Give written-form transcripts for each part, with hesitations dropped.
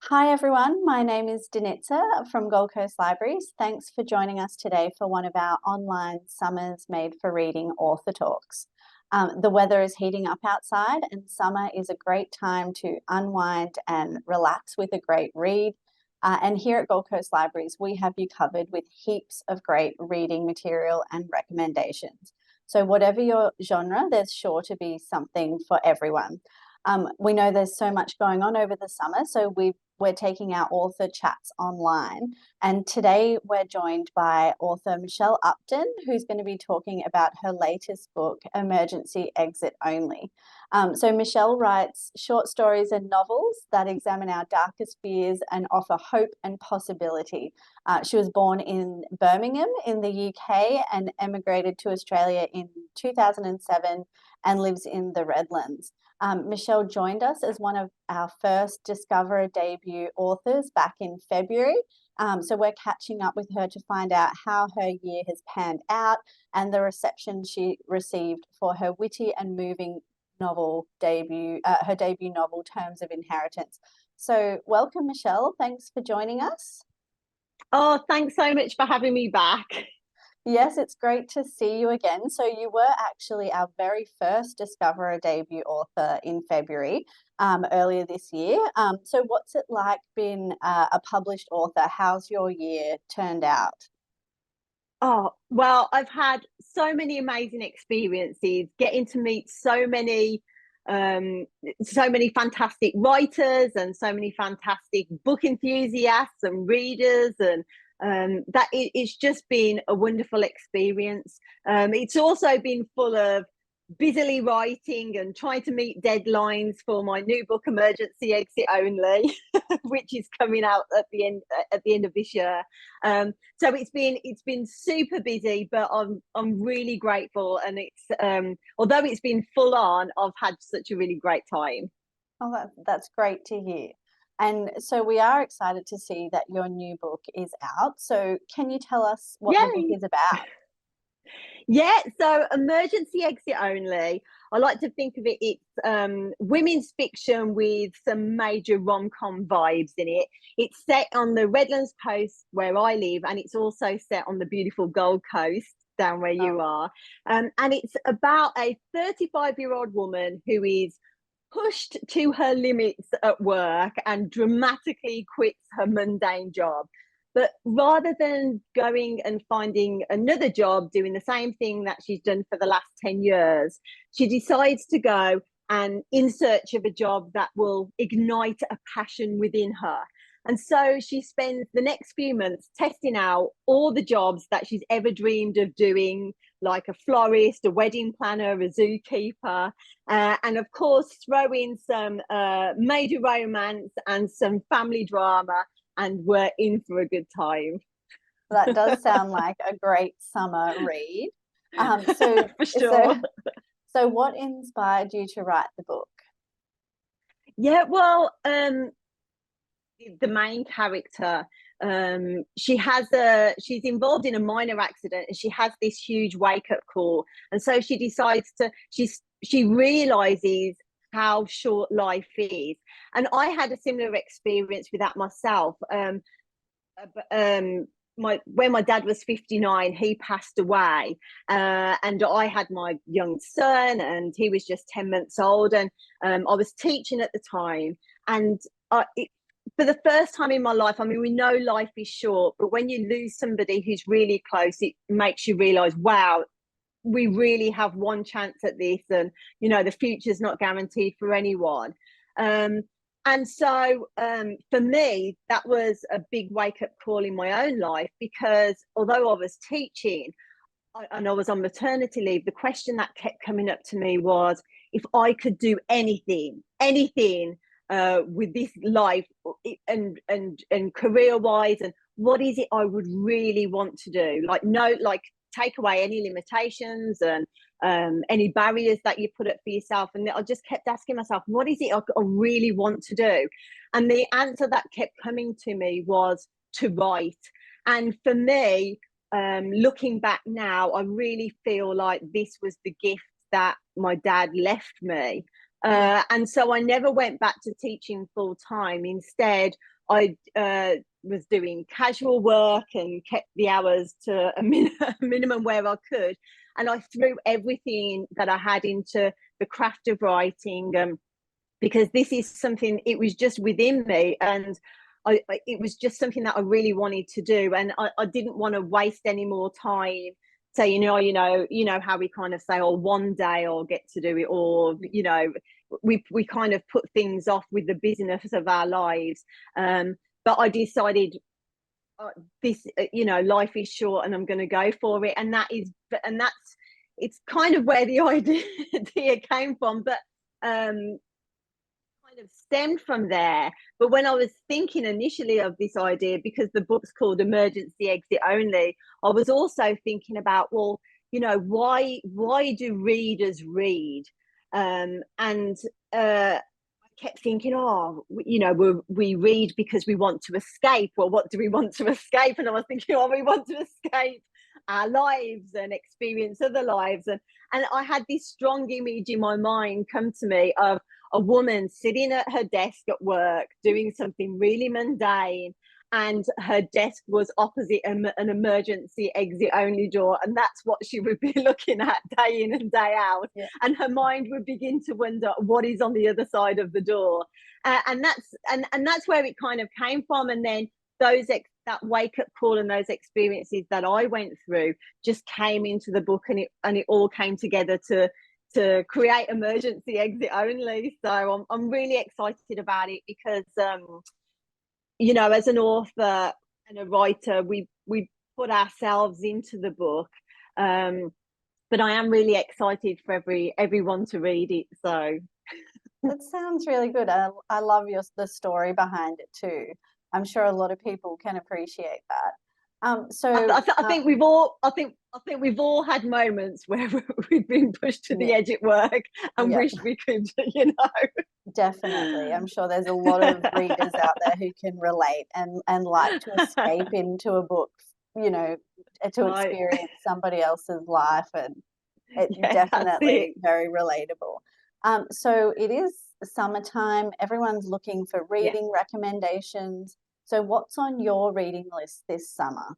Hi everyone, my name is Denitza from Gold Coast Libraries. Thanks for joining us today for one of our online Summers Made for Reading author talks. The weather is heating up outside and summer is a great time to unwind and relax with a great read. And here at Gold Coast Libraries, we have you covered with heaps of great reading material and recommendations. So whatever your genre, there's sure to be something for everyone. We know there's so much going on over the summer, so we're taking our author chats online. And today we're joined by author Michelle Upton, who's going to be talking about her latest book, Emergency Exit Only. So Michelle writes short stories and novels that examine our darkest fears and offer hope and possibility. She was born in Birmingham in the UK and emigrated to Australia in 2007 and lives in the Redlands. Michelle joined us as one of our first Discover debut authors back in February. So we're catching up with her to find out how her year has panned out and the reception she received for her witty and moving novel debut, her debut novel, Terms of Inheritance. So welcome, Michelle. Thanks for joining us. Oh, thanks so much for having me back. Yes, it's great to see you again. So you were actually our very first Discover debut author in February, earlier this year. So what's it like being a published author? How's your year turned out? Oh, well, I've had so many amazing experiences, getting to meet um, so many fantastic writers and so many fantastic book enthusiasts and readers, and it's just been a wonderful experience. It's also been full of busily writing and trying to meet deadlines for my new book, Emergency Exit Only, which is coming out at the end of this year. So it's been super busy, but I'm really grateful, and it's although it's been full on, I've had such a really great time. Oh, that's great to hear. And so we are excited to see that your new book is out. So can you tell us what the book Yay! is about? Yeah, so Emergency Exit Only. I like to think of it's women's fiction with some major rom-com vibes in it. It's set on the Redlands coast where I live, and it's also set on the beautiful Gold Coast down where you Oh, are. And it's about a 35-year-old woman who is pushed to her limits at work and dramatically quits her mundane job. But rather than going and finding another job doing the same thing that she's done for the last 10 years, she decides to go and in search of a job that will ignite a passion within her. And so she spends the next few months testing out all the jobs that she's ever dreamed of doing, like a florist, a wedding planner, a zookeeper, and of course, throw in some major romance and some family drama, and we're in for a good time. that does sound like a great summer read. Um, so, For so, sure. so what inspired you to write the book? Yeah, well, the main character, she's involved in a minor accident, and she has this huge wake up call, and so she decides to she realizes how short life is. And I had a similar experience with that myself. My When my dad was 59, he passed away, and I had my young son, and he was just 10 months old, and I was teaching at the time. And for the first time in my life, I mean, we know life is short, but when you lose somebody who's really close, it makes you realize, wow, we really have one chance at this, and the future's not guaranteed for anyone. um, and so for me, that was a big wake up call in my own life, because although I was teaching and I was on maternity leave, the question that kept coming up to me was, if I could do anything with this life, and career wise, and what is it I would really want to do? Like, no, like, take away any limitations and any barriers that you put up for yourself. And I just kept asking myself, what is it I really want to do? And the answer that kept coming to me was to write. And for me, looking back now, I really feel like this was the gift that my dad left me. And so I never went back to teaching full time. Instead, I was doing casual work and kept the hours to a minimum where I could. And I threw everything that I had into the craft of writing, because this is something, it was just within me. And it was just something that I really wanted to do. And I didn't want to waste any more time saying, you know how we kind of say, oh, one day I'll get to do it, or, we kind of put things off with the busyness of our lives. But I decided, this, life is short and I'm going to go for it. And it's kind of where the idea came from. But kind of stemmed from there. But when I was thinking initially of this idea, because the book's called Emergency Exit Only, I was also thinking about, well, why do readers read? And I kept thinking, we read because we want to escape. Well, what do we want to escape? And I was thinking, we want to escape our lives and experience other lives. And I had this strong image in my mind come to me of a woman sitting at her desk at work doing something really mundane, and her desk was opposite an emergency exit only door, and that's what she would be looking at day in and day out. Yeah. And her mind would begin to wonder what is on the other side of the door. And that's where it kind of came from. And then that wake up call and those experiences that I went through just came into the book, and it all came together to create Emergency Exit Only. So I'm really excited about it, because as an author and a writer, we put ourselves into the book, but I am really excited for everyone to read it. So that sounds really good. I love the story behind it too. I'm sure a lot of people can appreciate that. I think we've all had moments where we've been pushed to the edge at work and wish we could, Definitely. I'm sure there's a lot of readers out there who can relate and like to escape into a book, to experience somebody else's life, and it's definitely very relatable. So it is summertime. Everyone's looking for reading recommendations. So what's on your reading list this summer?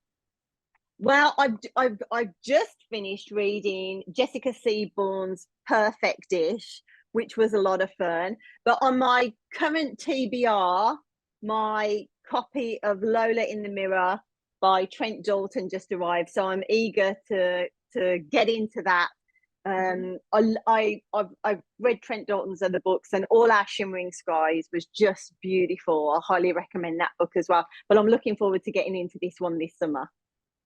Well, I've just finished reading Jessica Seaborn's Perfect Dish, which was a lot of fun. But on my current TBR, my copy of Lola in the Mirror by Trent Dalton just arrived. So I'm eager to get into that. I've read Trent Dalton's other books, and All Our Shimmering Skies was just beautiful. I highly recommend that book as well. But I'm looking forward to getting into this one this summer.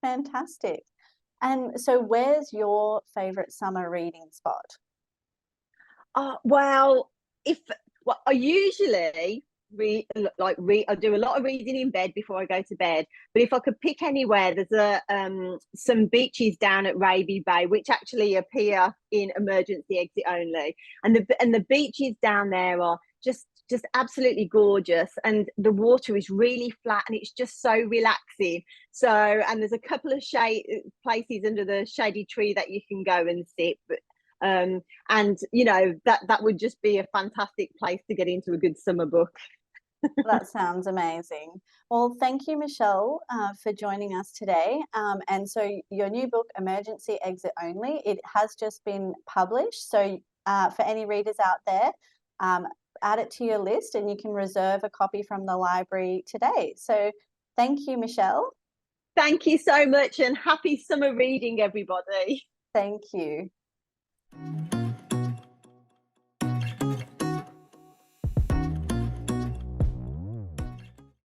Fantastic. And so where's your favorite summer reading spot? Well, I usually I do a lot of reading in bed before I go to bed. But if I could pick anywhere, there's some beaches down at Raby Bay, which actually appear in Emergency Exit Only, and the beaches down there are just absolutely gorgeous, and the water is really flat, and it's just so relaxing. So, and there's a couple of places under the shady tree that you can go and sit. And that would just be a fantastic place to get into a good summer book. That sounds amazing. Well, thank you, Michelle, for joining us today. And so your new book, Emergency Exit Only, it has just been published. So for any readers out there, add it to your list, and you can reserve a copy from the library today. So thank you, Michelle. Thank you so much, and happy summer reading, everybody. Thank you.